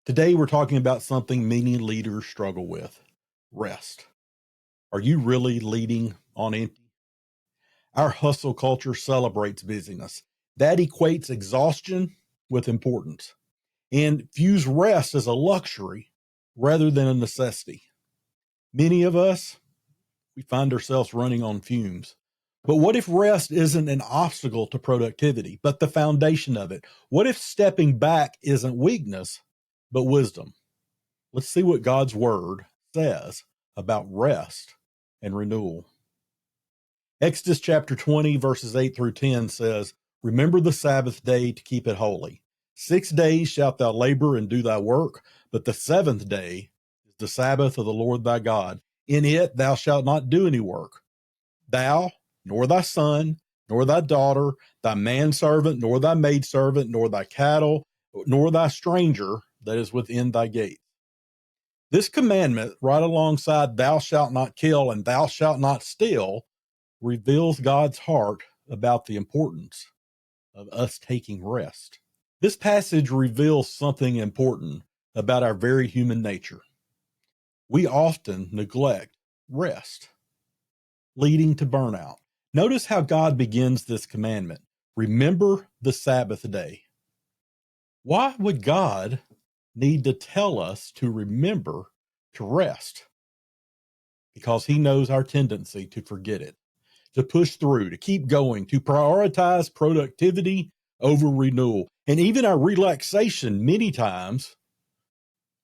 Today, we're talking about something many leaders struggle with: rest. Are you really leading on empty? Our hustle culture celebrates busyness. That equates exhaustion with importance and views rest as a luxury rather than a necessity. Many of us, we find ourselves running on fumes. But what if rest isn't an obstacle to productivity, but the foundation of it? What if stepping back isn't weakness, but wisdom? Let's see what God's word says about rest and renewal. Exodus chapter 20, verses 8 through 10 says, "Remember the Sabbath day to keep it holy. 6 days shalt thou labor and do thy work, but the seventh day is the Sabbath of the Lord thy God. In it thou shalt not do any work. Thou, nor thy son, nor thy daughter, thy manservant, nor thy maidservant, nor thy cattle, nor thy stranger that is within thy gates." This commandment, right alongside thou shalt not kill and thou shalt not steal, reveals God's heart about the importance of us taking rest. This passage reveals something important about our very human nature. We often neglect rest, leading to burnout. Notice how God begins this commandment: remember the Sabbath day. Why would God need to tell us to remember to rest? Because he knows our tendency to forget it, to push through, to keep going, to prioritize productivity over renewal. And even our relaxation many times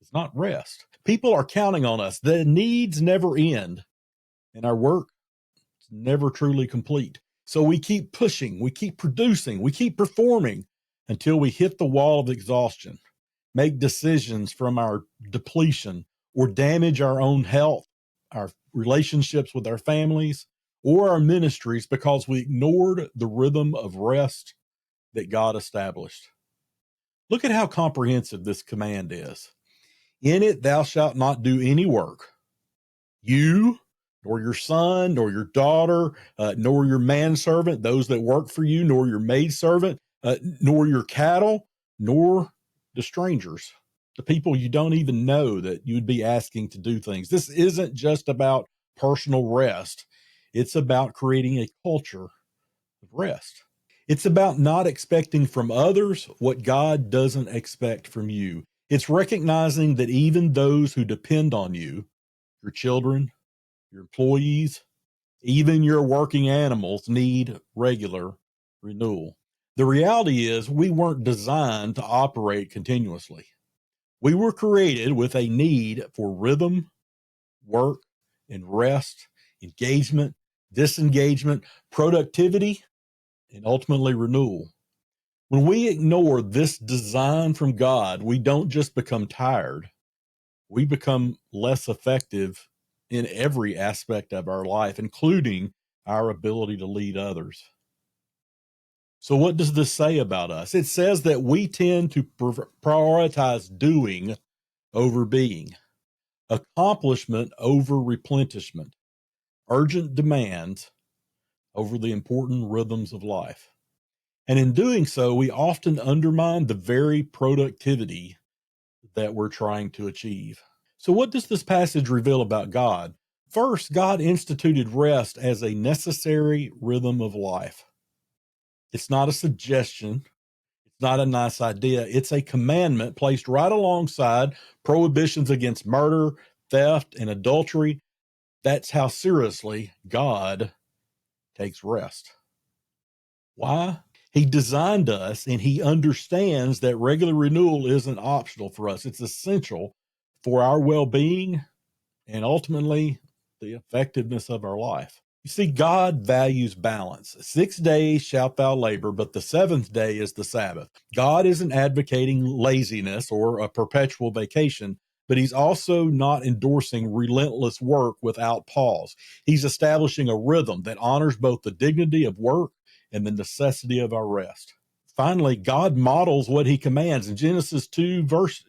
is not rest. People are counting on us. The needs never end, and our work is never truly complete. So we keep pushing, we keep producing, we keep performing until we hit the wall of exhaustion, make decisions from our depletion, or damage our own health, our relationships with our families, or our ministries because we ignored the rhythm of rest that God established. Look at how comprehensive this command is. In it thou shalt not do any work. You, nor your son, nor your daughter, nor your manservant, those that work for you, nor your maidservant, nor your cattle, nor the strangers, the people you don't even know that you'd be asking to do things. This isn't just about personal rest. It's about creating a culture of rest. It's about not expecting from others what God doesn't expect from you. It's recognizing that even those who depend on you, your children, your employees, even your working animals, need regular renewal. The reality is we weren't designed to operate continuously. We were created with a need for rhythm, work, and rest, engagement, disengagement, productivity, and ultimately renewal. When we ignore this design from God, we don't just become tired, we become less effective in every aspect of our life, including our ability to lead others. So what does this say about us? It says that we tend to prioritize doing over being, accomplishment over replenishment, urgent demands over the important rhythms of life. And in doing so, we often undermine the very productivity that we're trying to achieve. So what does this passage reveal about God? First, God instituted rest as a necessary rhythm of life. It's not a suggestion. It's not a nice idea. It's a commandment placed right alongside prohibitions against murder, theft, and adultery. That's how seriously God takes rest. Why? He designed us and he understands that regular renewal isn't optional for us. It's essential for our well-being and ultimately the effectiveness of our life. You see, God values balance. 6 days shalt thou labor, but the seventh day is the Sabbath. God isn't advocating laziness or a perpetual vacation, but he's also not endorsing relentless work without pause. He's establishing a rhythm that honors both the dignity of work and the necessity of our rest. Finally, God models what he commands. In Genesis 2, verse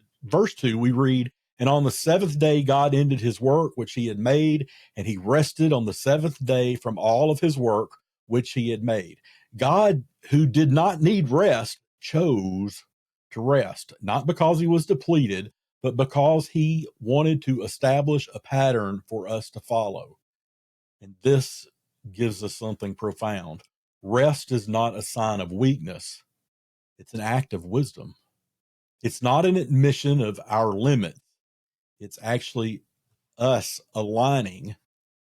2, we read, "And on the seventh day, God ended his work which he had made, and he rested on the seventh day from all of his work which he had made." God, who did not need rest, chose to rest, not because he was depleted, but because he wanted to establish a pattern for us to follow. And this gives us something profound. Rest is not a sign of weakness. It's an act of wisdom. It's not an admission of our limits. It's actually us aligning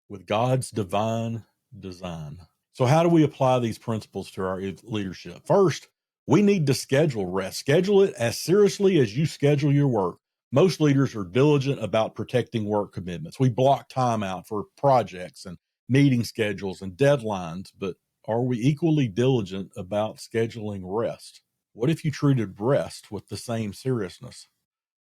with God's divine design. So how do we apply these principles to our leadership? First, we need to schedule rest. Schedule it as seriously as you schedule your work. Most leaders are diligent about protecting work commitments. We block time out for projects and meeting schedules and deadlines, but are we equally diligent about scheduling rest? What if you treated rest with the same seriousness?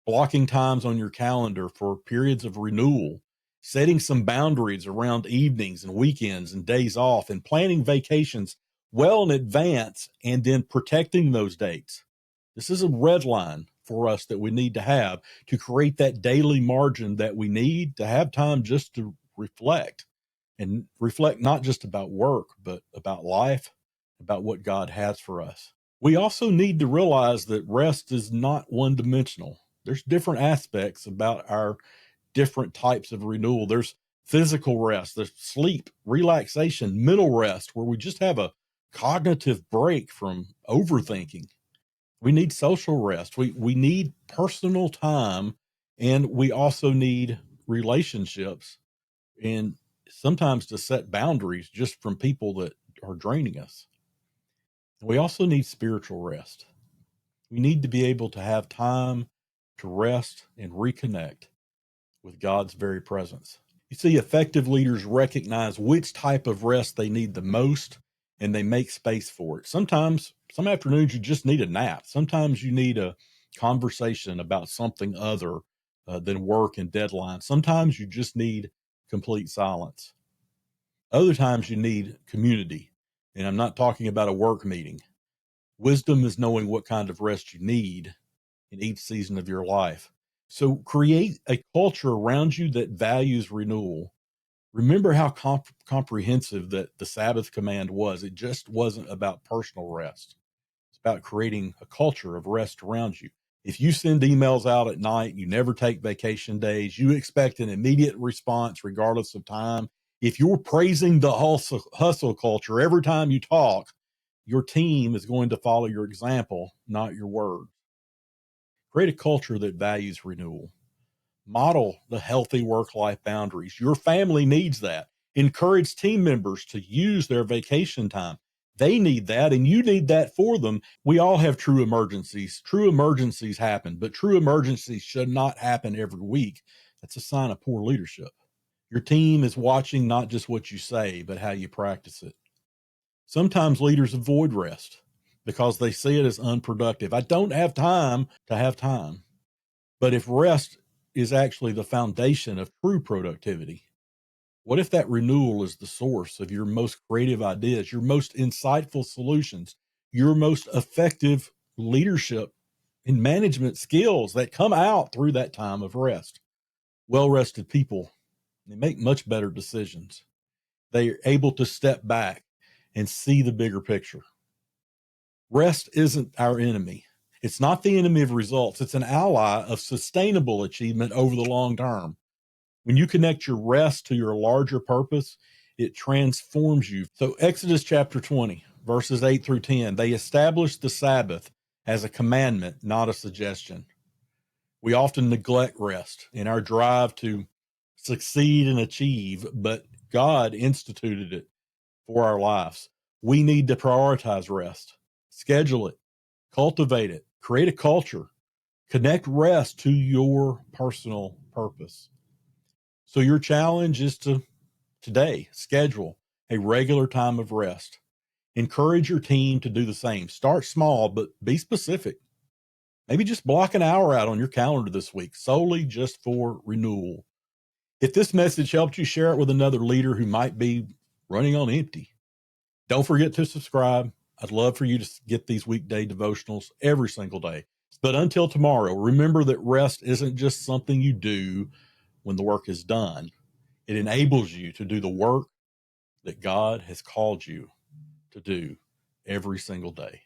Blocking times on your calendar for periods of renewal, setting some boundaries around evenings and weekends and days off, and planning vacations well in advance, and then protecting those dates. This is a red line for us that we need to have to create that daily margin that we need to have time just to reflect, and reflect not just about work, but about life, about what God has for us. We also need to realize that rest is not one-dimensional. There's different aspects about our different types of renewal. There's physical rest, there's sleep, relaxation, mental rest, where we just have a cognitive break from overthinking. We need social rest. We need personal time, and we also need relationships, and sometimes to set boundaries just from people that are draining us. We also need spiritual rest. We need to be able to have time to rest and reconnect with God's very presence. You see, effective leaders recognize which type of rest they need the most, and they make space for it. Sometimes, some afternoons, you just need a nap. Sometimes you need a conversation about something other than work and deadlines. Sometimes you just need complete silence. Other times you need community. And I'm not talking about a work meeting. Wisdom is knowing what kind of rest you need in each season of your life. So create a culture around you that values renewal. Remember how comprehensive that the Sabbath command was. It just wasn't about personal rest. It's about creating a culture of rest around you. If you send emails out at night, you never take vacation days, you expect an immediate response regardless of time. If you're praising the hustle culture every time you talk, your team is going to follow your example, not your word. Create a culture that values renewal. Model the healthy work-life boundaries. Your family needs that. Encourage team members to use their vacation time. They need that, and you need that for them. We all have true emergencies. True emergencies happen, but true emergencies should not happen every week. That's a sign of poor leadership. Your team is watching not just what you say, but how you practice it. Sometimes leaders avoid rest because they see it as unproductive. I don't have time to have time. But if rest is actually the foundation of true productivity, what if that renewal is the source of your most creative ideas, your most insightful solutions, your most effective leadership and management skills that come out through that time of rest? Well-rested people, they make much better decisions. They are able to step back and see the bigger picture. Rest isn't our enemy. It's not the enemy of results. It's an ally of sustainable achievement over the long term. When you connect your rest to your larger purpose, it transforms you. So Exodus chapter 20, verses 8 through 10, they established the Sabbath as a commandment, not a suggestion. We often neglect rest in our drive to succeed and achieve, but God instituted it for our lives. We need to prioritize rest, schedule it, cultivate it, create a culture, connect rest to your personal purpose. So your challenge is to today schedule a regular time of rest. Encourage your team to do the same. Start small, but be specific. Maybe just block an hour out on your calendar this week, solely just for renewal. If this message helped you, share it with another leader who might be running on empty. Don't forget to subscribe. I'd love for you to get these weekday devotionals every single day. But until tomorrow, remember that rest isn't just something you do when the work is done. It enables you to do the work that God has called you to do every single day.